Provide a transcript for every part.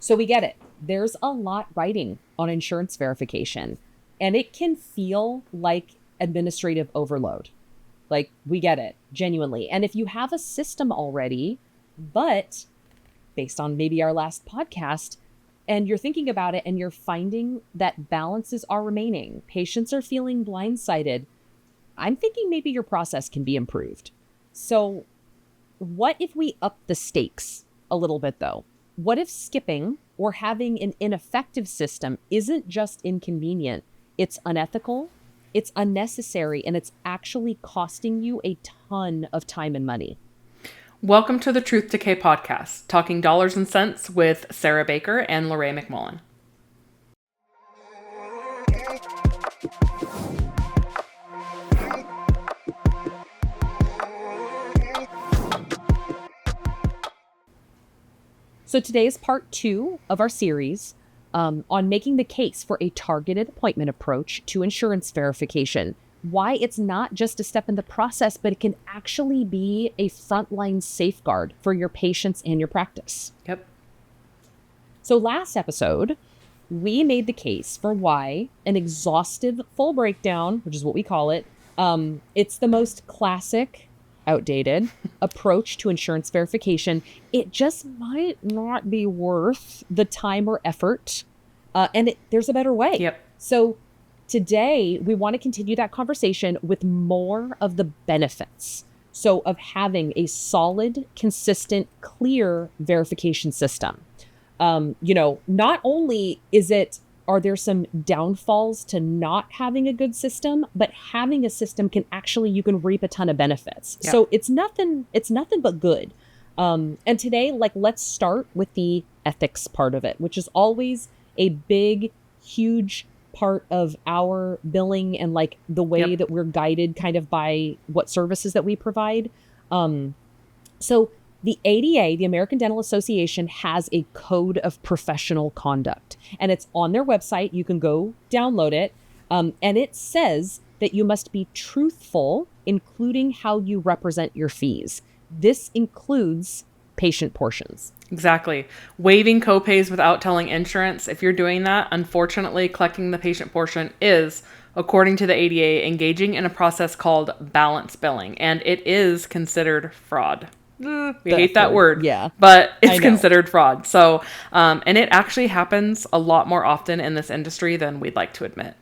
So we get it. There's a lot riding on insurance verification, and it can feel like administrative overload. Like, we get it, genuinely. And if you have a system already, but based on maybe our last podcast, and you're thinking about it and you're finding that balances are remaining, patients are feeling blindsided, I'm thinking maybe your process can be improved. So what if we up the stakes a little bit, though? What if skipping or having an ineffective system isn't just inconvenient, it's unethical, it's unnecessary, and it's actually costing you a ton of time and money? Welcome to the Truth Decay podcast, talking dollars and cents with Sara Baker and LaRae McMullen. So today is part 2 of our series on making the case for a targeted appointment approach to insurance verification. Why it's not just a step in the process, but it can actually be a frontline safeguard for your patients and your practice. Yep. So last episode, we made the case for why an exhaustive full breakdown, which is what we call it, it's the most classic, outdated approach to insurance verification. It just might not be worth the time or effort. And there's a better way. Yep. So today, we want to continue that conversation with more of the benefits. So of having a solid, consistent, clear verification system. Not only are there some downfalls to not having a good system, but having a system you can reap a ton of benefits. Yep. So it's nothing but good. And today, let's start with the ethics part of it, which is always a big, huge part of our billing and the way that we're guided kind of by what services that we provide. So the ADA, the American Dental Association, has a code of professional conduct, and it's on their website. You can go download it. And it says that you must be truthful, including how you represent your fees. This includes patient portions. Exactly. Waiving copays without telling insurance. If you're doing that, unfortunately, collecting the patient portion is, according to the ADA, engaging in a process called balance billing, and it is considered fraud. We hate that word, but it's considered fraud. So, and it actually happens a lot more often in this industry than we'd like to admit.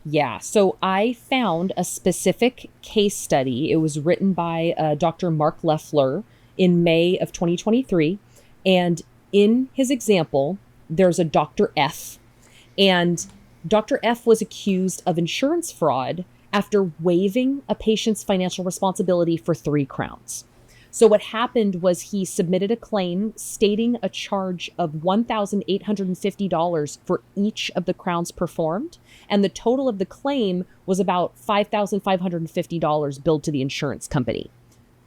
Yeah. So I found a specific case study. It was written by Dr. Mark Leffler in May of 2023. And in his example, there's a Dr. F. And Dr. F was accused of insurance fraud after waiving a patient's financial responsibility for 3 crowns. So what happened was he submitted a claim stating a charge of $1,850 for each of the crowns performed. And the total of the claim was about $5,550 billed to the insurance company.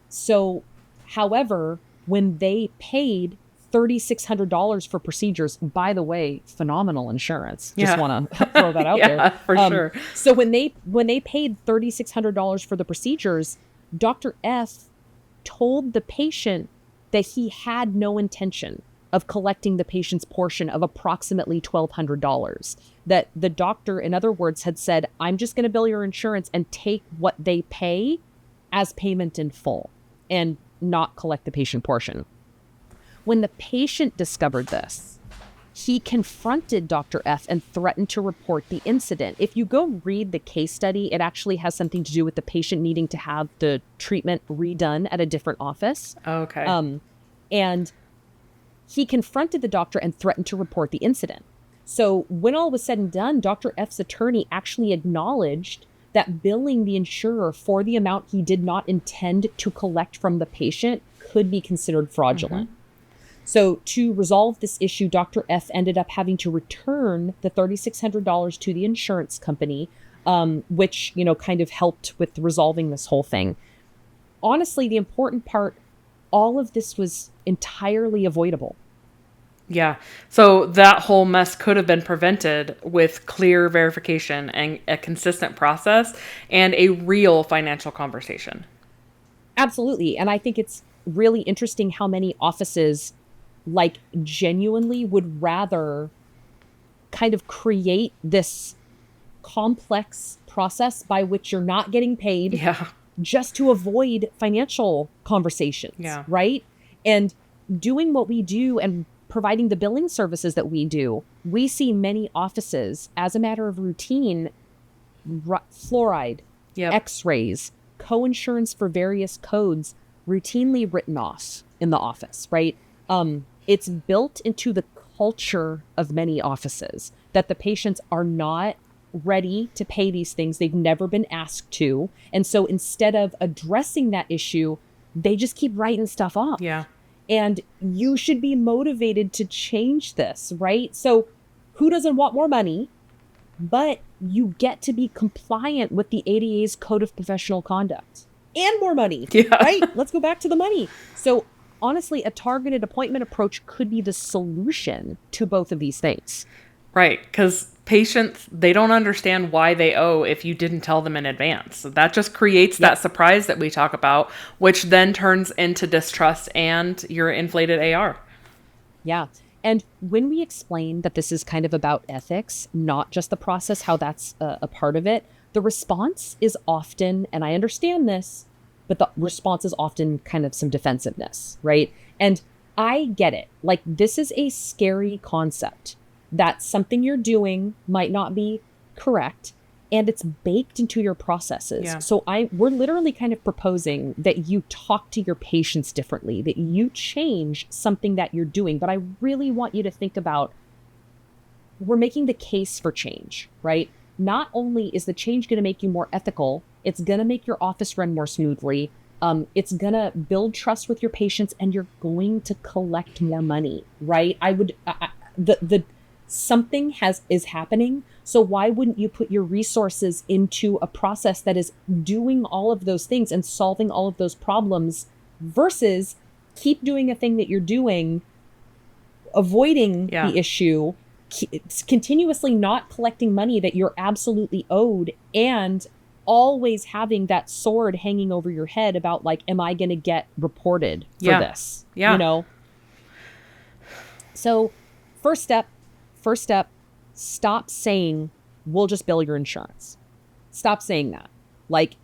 So, however, when they paid $3,600 for procedures, by the way, phenomenal insurance. Just want to throw that out there. For sure. So when they paid $3,600 for the procedures, Dr. F told the patient that he had no intention of collecting the patient's portion of approximately $1,200. That the doctor, in other words, had said, I'm just going to bill your insurance and take what they pay as payment in full and not collect the patient portion. When the patient discovered this, he confronted Dr. F and threatened to report the incident. If you go read the case study, it actually has something to do with the patient needing to have the treatment redone at a different office. Okay. And he confronted the doctor and threatened to report the incident. So when all was said and done, Dr. F's attorney actually acknowledged that billing the insurer for the amount he did not intend to collect from the patient could be considered fraudulent. Mm-hmm. So to resolve this issue, Dr. F ended up having to return the $3,600 to the insurance company, which, kind of helped with resolving this whole thing. Honestly, the important part, all of this was entirely avoidable. Yeah. So that whole mess could have been prevented with clear verification and a consistent process and a real financial conversation. Absolutely. And I think it's really interesting how many offices like genuinely would rather kind of create this complex process by which you're not getting paid Yeah. just to avoid financial conversations, Yeah. right? And doing what we do and providing the billing services that we do, we see many offices as a matter of routine, fluoride, Yep. x-rays, co-insurance for various codes routinely written off in the office, right? It's built into the culture of many offices that the patients are not ready to pay these things. They've never been asked to. And so instead of addressing that issue, they just keep writing stuff off. Yeah. And you should be motivated to change this, right? So who doesn't want more money? But you get to be compliant with the ADA's Code of Professional Conduct and more money, right? Let's go back to the money. So honestly, a targeted appointment approach could be the solution to both of these things. Right, because patients, they don't understand why they owe if you didn't tell them in advance. So that just creates that surprise that we talk about, which then turns into distrust and your inflated AR. Yeah. And when we explain that this is kind of about ethics, not just the process, how that's a part of it, the response is often, and I understand this, but the response is often kind of some defensiveness, right? And I get it. Like, this is a scary concept that something you're doing might not be correct, and it's baked into your processes. Yeah. So we're literally kind of proposing that you talk to your patients differently, that you change something that you're doing. But I really want you to think about, we're making the case for change, right? Not only is the change going to make you more ethical, it's going to make your office run more smoothly. It's going to build trust with your patients, and you're going to collect more money, right? Something is happening. So why wouldn't you put your resources into a process that is doing all of those things and solving all of those problems versus keep doing a thing that you're doing, avoiding the issue, continuously not collecting money that you're absolutely owed, and always having that sword hanging over your head about, like, am I going to get reported for this? Yeah. You know? So first step, stop saying, we'll just bill your insurance. Stop saying that. Like,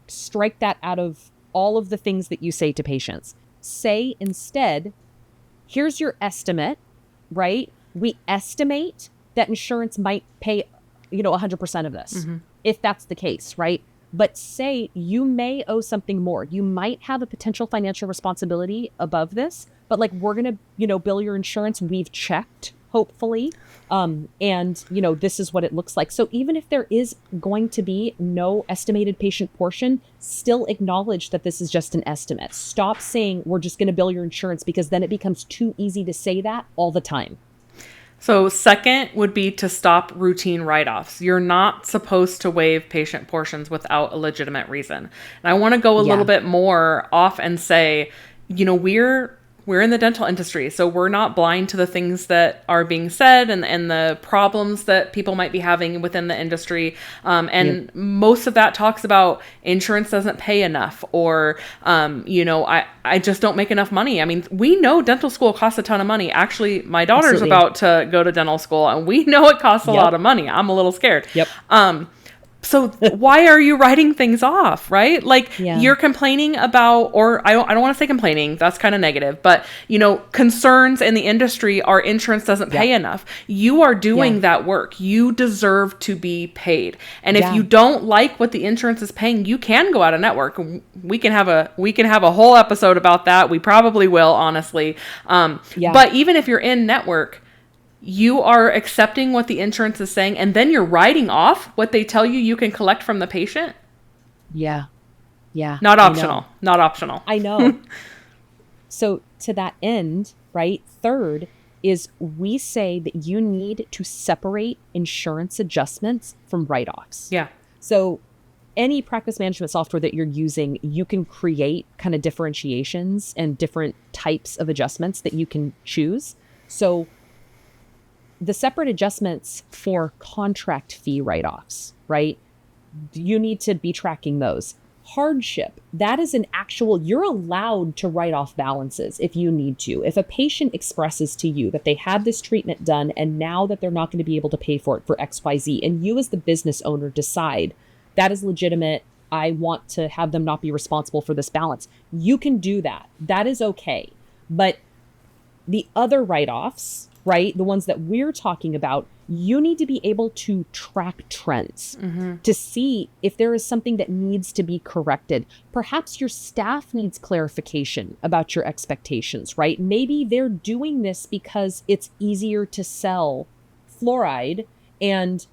strike that out of all of the things that you say to patients. Say instead, here's your estimate, right? We estimate that insurance might pay, 100% of this, if that's the case, right? But say you may owe something more. You might have a potential financial responsibility above this, but like, we're going to, bill your insurance. We've checked, hopefully. And this is what it looks like. So even if there is going to be no estimated patient portion, still acknowledge that this is just an estimate. Stop saying we're just going to bill your insurance, because then it becomes too easy to say that all the time. So second would be to stop routine write-offs. You're not supposed to waive patient portions without a legitimate reason. And I want to go a little bit more off and say, we're in the dental industry, so we're not blind to the things that are being said and the problems that people might be having within the industry. Most of that talks about insurance doesn't pay enough, or, I just don't make enough money. I mean, we know dental school costs a ton of money. Actually, my daughter's about to go to dental school, and we know it costs a lot of money. I'm a little scared. So why are you writing things off, right? Like, you're complaining about, or I don't want to say complaining, that's kind of negative, but concerns in the industry are insurance doesn't pay enough. You are doing that work. You deserve to be paid. And if you don't like what the insurance is paying, you can go out of network. We can have a whole episode about that. We probably will, honestly. But even if you're in network, you are accepting what the insurance is saying, and then you're writing off what they tell you can collect from the patient. Yeah. Not optional. Not optional. I know. So to that end, right, third is we say that you need to separate insurance adjustments from write-offs. Yeah. So any practice management software that you're using, you can create kind of differentiations and different types of adjustments that you can choose. So the separate adjustments for contract fee write-offs, right? You need to be tracking those. Hardship, that is an actual, you're allowed to write off balances if you need to. If a patient expresses to you that they had this treatment done and now that they're not going to be able to pay for it for XYZ, and you as the business owner decide that is legitimate, I want to have them not be responsible for this balance, you can do that. That is okay. But the other write-offs, right, the ones that we're talking about, you need to be able to track trends to see if there is something that needs to be corrected. Perhaps your staff needs clarification about your expectations, right? Maybe they're doing this because it's easier to sell fluoride and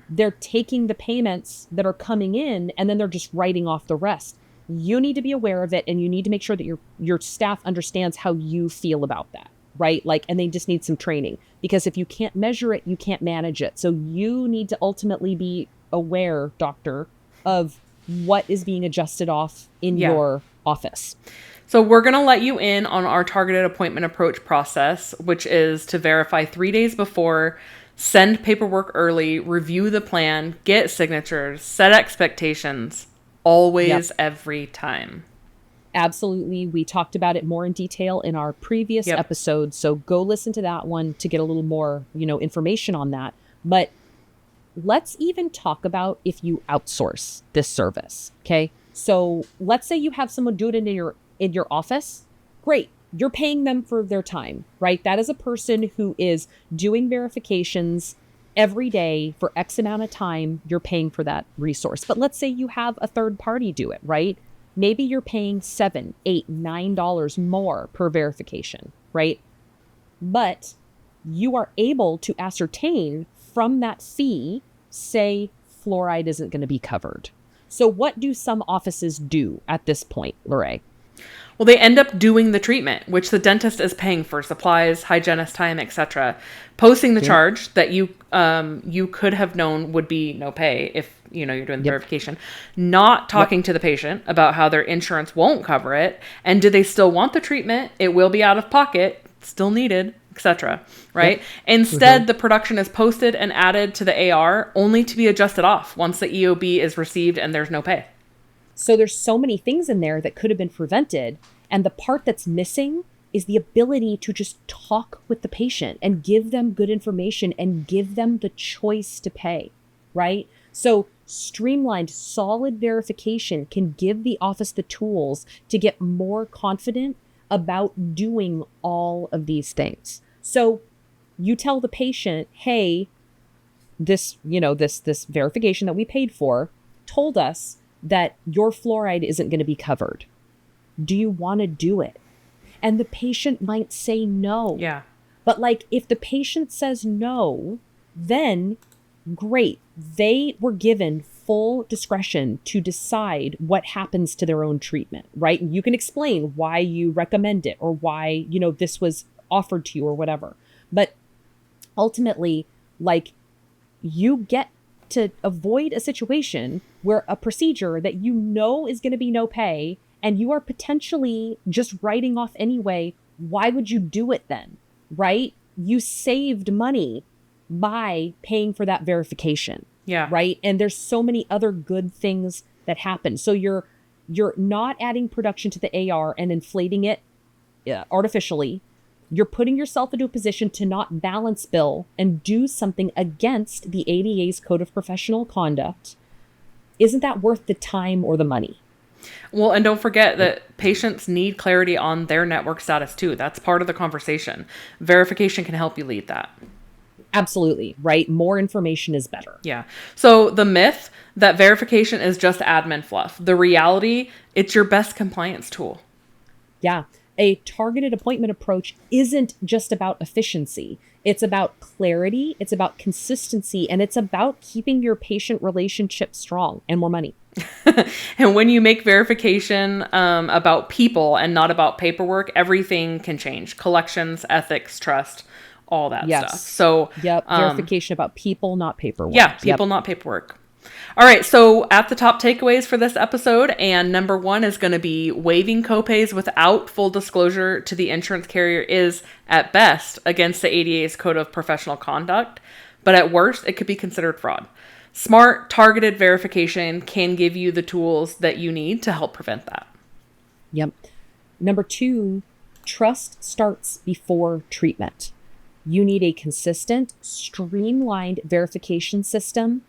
they're taking the payments that are coming in and then they're just writing off the rest. You need to be aware of it, and you need to make sure that your staff understands how you feel about that. Right? Like, and they just need some training, because if you can't measure it, you can't manage it. So you need to ultimately be aware, doctor, of what is being adjusted off in your office. So we're going to let you in on our targeted appointment approach process, which is to verify 3 days before, send paperwork early, review the plan, get signatures, set expectations, always, every time. Absolutely. We talked about it more in detail in our previous episode. So go listen to that one to get a little more, information on that. But let's even talk about if you outsource this service. Okay. So let's say you have someone do it in your office. Great. You're paying them for their time, right? That is a person who is doing verifications every day for X amount of time. You're paying for that resource. But let's say you have a third party do it, right? Maybe you're paying $7, $8, $9 more per verification, right? But you are able to ascertain from that fee, say fluoride isn't going to be covered. So what do some offices do at this point, LaRae? Well, they end up doing the treatment, which the dentist is paying for: supplies, hygienist time, etc. Posting the charge that you could have known would be no pay if you're doing the verification. Not talking to the patient about how their insurance won't cover it, and do they still want the treatment? It will be out of pocket, still needed, etc. Right? Instead, the production is posted and added to the AR, only to be adjusted off once the EOB is received and there's no pay. So there's so many things in there that could have been prevented. And the part that's missing is the ability to just talk with the patient and give them good information and give them the choice to pay, right? So streamlined, solid verification can give the office the tools to get more confident about doing all of these things. So you tell the patient, hey, this verification that we paid for told us that your fluoride isn't going to be covered. Do you want to do it? And the patient might say no. Yeah. But if the patient says no, then great. They were given full discretion to decide what happens to their own treatment, right? And you can explain why you recommend it or why, this was offered to you or whatever. But ultimately, you get to avoid a situation where a procedure that is going to be no pay and you are potentially just writing off anyway, why would you do it then, right? You saved money by paying for that verification. Yeah. Right? And there's so many other good things that happen. So you're not adding production to the AR and inflating it artificially. You're putting yourself into a position to not balance bill and do something against the ADA's Code of Professional Conduct. Isn't that worth the time or the money? Well, and don't forget that patients need clarity on their network status too. That's part of the conversation. Verification can help you lead that. Absolutely, right? More information is better. Yeah. So the myth that verification is just admin fluff. The reality, it's your best compliance tool. Yeah. A targeted appointment approach isn't just about efficiency. It's about clarity, it's about consistency, and it's about keeping your patient relationship strong and more money. And when you make verification about people and not about paperwork, everything can change. Collections, ethics, trust, all that stuff. So verification about people, not paperwork. Yeah, people, not paperwork. All right, so at the top takeaways for this episode, and number 1 is going to be waiving copays without full disclosure to the insurance carrier is, at best, against the ADA's Code of Professional Conduct, but at worst, it could be considered fraud. Smart, targeted verification can give you the tools that you need to help prevent that. Yep. Number 2, trust starts before treatment. You need a consistent, streamlined verification system,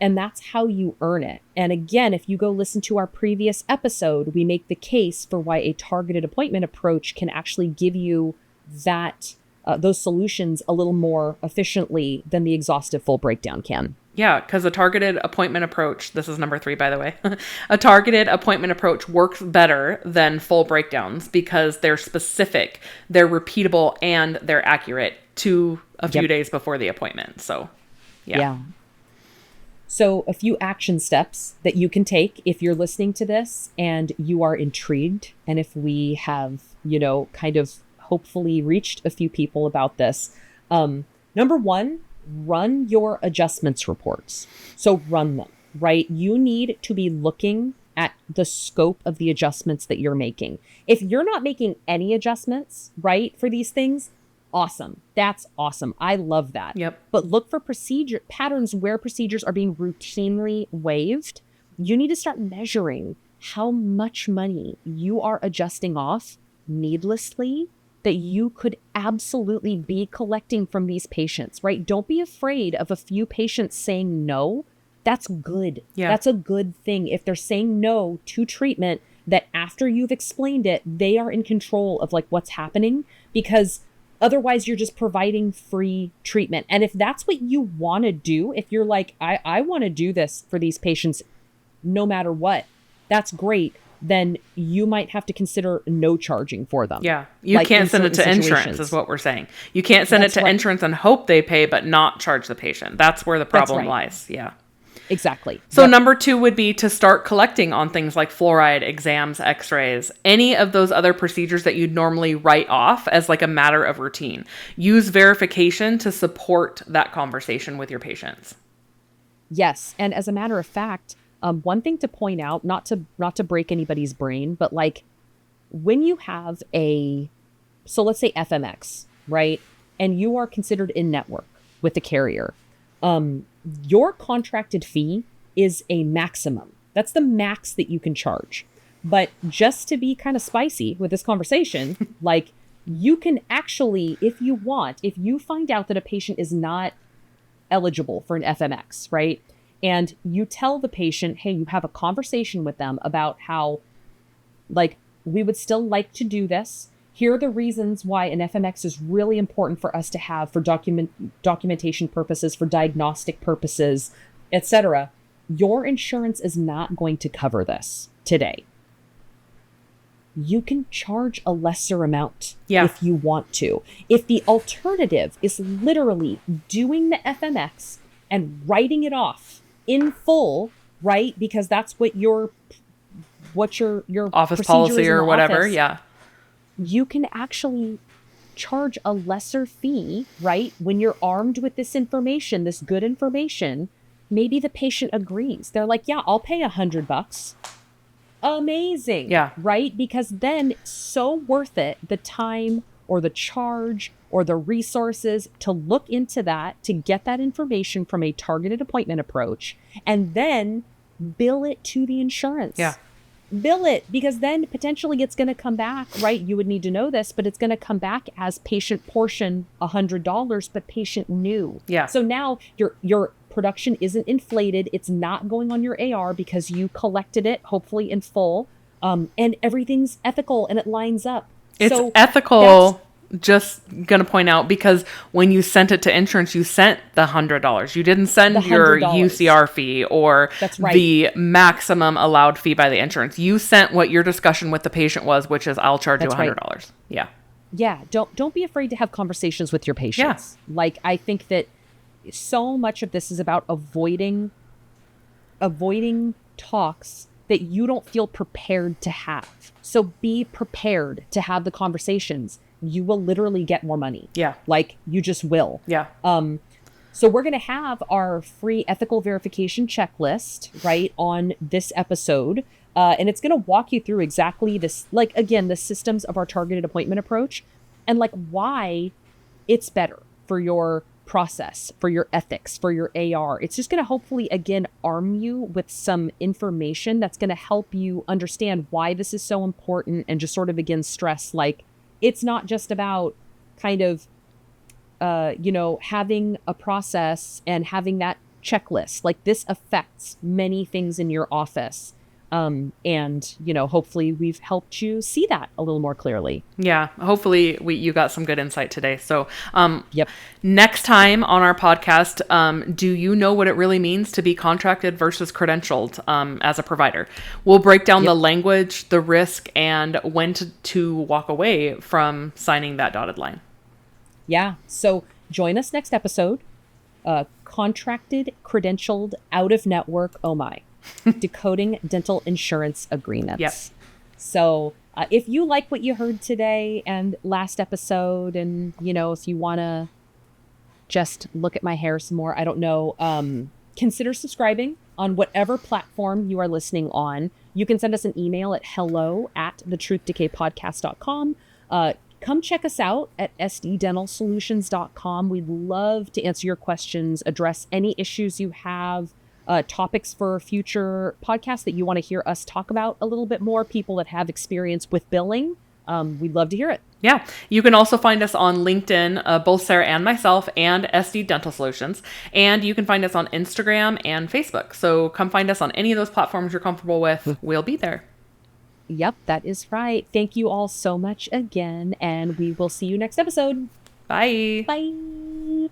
and that's how you earn it. And again, if you go listen to our previous episode, we make the case for why a targeted appointment approach can actually give you that those solutions a little more efficiently than the exhaustive full breakdown can. Yeah, because a targeted appointment approach, this is number 3, by the way, a targeted appointment approach works better than full breakdowns because they're specific, they're repeatable, and they're accurate to a few days before the appointment. So, yeah. So a few action steps that you can take if you're listening to this and you are intrigued. And if we have, kind of hopefully reached a few people about this. Number 1, run your adjustments reports. So run them, right? You need to be looking at the scope of the adjustments that you're making. If you're not making any adjustments, right, for these things, awesome. That's awesome. I love that. Yep. But look for procedure patterns where procedures are being routinely waived. You need to start measuring how much money you are adjusting off needlessly that you could absolutely be collecting from these patients, right? Don't be afraid of a few patients saying no. That's good. Yeah. That's a good thing. If they're saying no to treatment, that after you've explained it, they are in control of like what's happening, because otherwise you're just providing free treatment. And if that's what you want to do, if you're like, I want to do this for these patients no matter what, that's great. Then you might have to consider no charging for them. Yeah. You can't send it to insurance is what we're saying. You can't send it to insurance and hope they pay, but not charge the patient. That's where the problem lies. Yeah. Exactly. So number 2 would be to start collecting on things like fluoride, exams, x-rays, any of those other procedures that you'd normally write off as like a matter of routine. Use verification to support that conversation with your patients. Yes. And as a matter of fact, one thing to point out, not to break anybody's brain, but like when you have so let's say FMX, right? And you are considered in network with the carrier. Your contracted fee is a maximum. That's the max that you can charge. But just to be kind of spicy with this conversation, like you can actually, if you find out that a patient is not eligible for an FMX, right? And you tell the patient, hey, you have a conversation with them about how, like, we would still like to do this. Here are the reasons why an FMX is really important for us to have for documentation purposes, for diagnostic purposes, etc. Your insurance is not going to cover this today. You can charge a lesser amount if you want to. If the alternative is literally doing the FMX and writing it off in full, right? Because that's what your office policy or whatever. Office, yeah. You can actually charge a lesser fee, right? When you're armed with this information, this good information, maybe the patient agrees. They're like, yeah, I'll pay $100. Amazing. Yeah. Right? Because then it's so worth it, the time or the charge or the resources to look into that, to get that information from a targeted appointment approach, and then bill it to the insurance. Yeah. Bill it, because then potentially it's going to come back, right? You would need to know this, but it's going to come back as patient portion $100, but patient new. Yeah. So now your production isn't inflated. It's not going on your AR because you collected it, hopefully in full, and everything's ethical and it lines up. It's ethical. Just going to point out, because when you sent it to insurance, you sent the $100. You didn't send your UCR fee or the maximum allowed fee by the insurance. You sent what your discussion with the patient was, which is, I'll charge you $100. Right. Yeah. Yeah. Don't be afraid to have conversations with your patients. Yeah. Like, I think that so much of this is about avoiding talks that you don't feel prepared to have. So be prepared to have the conversations. You will literally get more money. Yeah. Like, you just will. Yeah. So we're going to have our free ethical verification checklist, right, on this episode. And it's going to walk you through exactly this, like, again, the systems of our targeted appointment approach and like why it's better for your process, for your ethics, for your AR. It's just going to hopefully, again, arm you with some information that's going to help you understand why this is so important, and just sort of, again, stress, like, it's not just about kind of, having a process and having that checklist. Like, this affects many things in your office. And hopefully we've helped you see that a little more clearly. Yeah, hopefully you got some good insight today. So, Yep. Next time on our podcast, do you know what it really means to be contracted versus credentialed as a provider? We'll break down the language, the risk, and when to walk away from signing that dotted line. Yeah. So join us next episode. Contracted, credentialed, out of network. Oh my. Decoding dental insurance agreements. Yep. So if you like what you heard today and last episode, and if you want to just look at my hair some more, I don't know, consider subscribing on whatever platform you are listening on. You can send us an email at hello@thetruthdecaydpodcast.com. Come check us out at sddentalsolutions.com. We'd love to answer your questions, address any issues you have, topics for future podcasts that you want to hear us talk about a little bit more, people that have experience with billing. We'd love to hear it. Yeah. You can also find us on LinkedIn, both Sara and myself, and SD Dental Solutions. And you can find us on Instagram and Facebook. So come find us on any of those platforms you're comfortable with. We'll be there. Yep, that is right. Thank you all so much again, and we will see you next episode. Bye. Bye.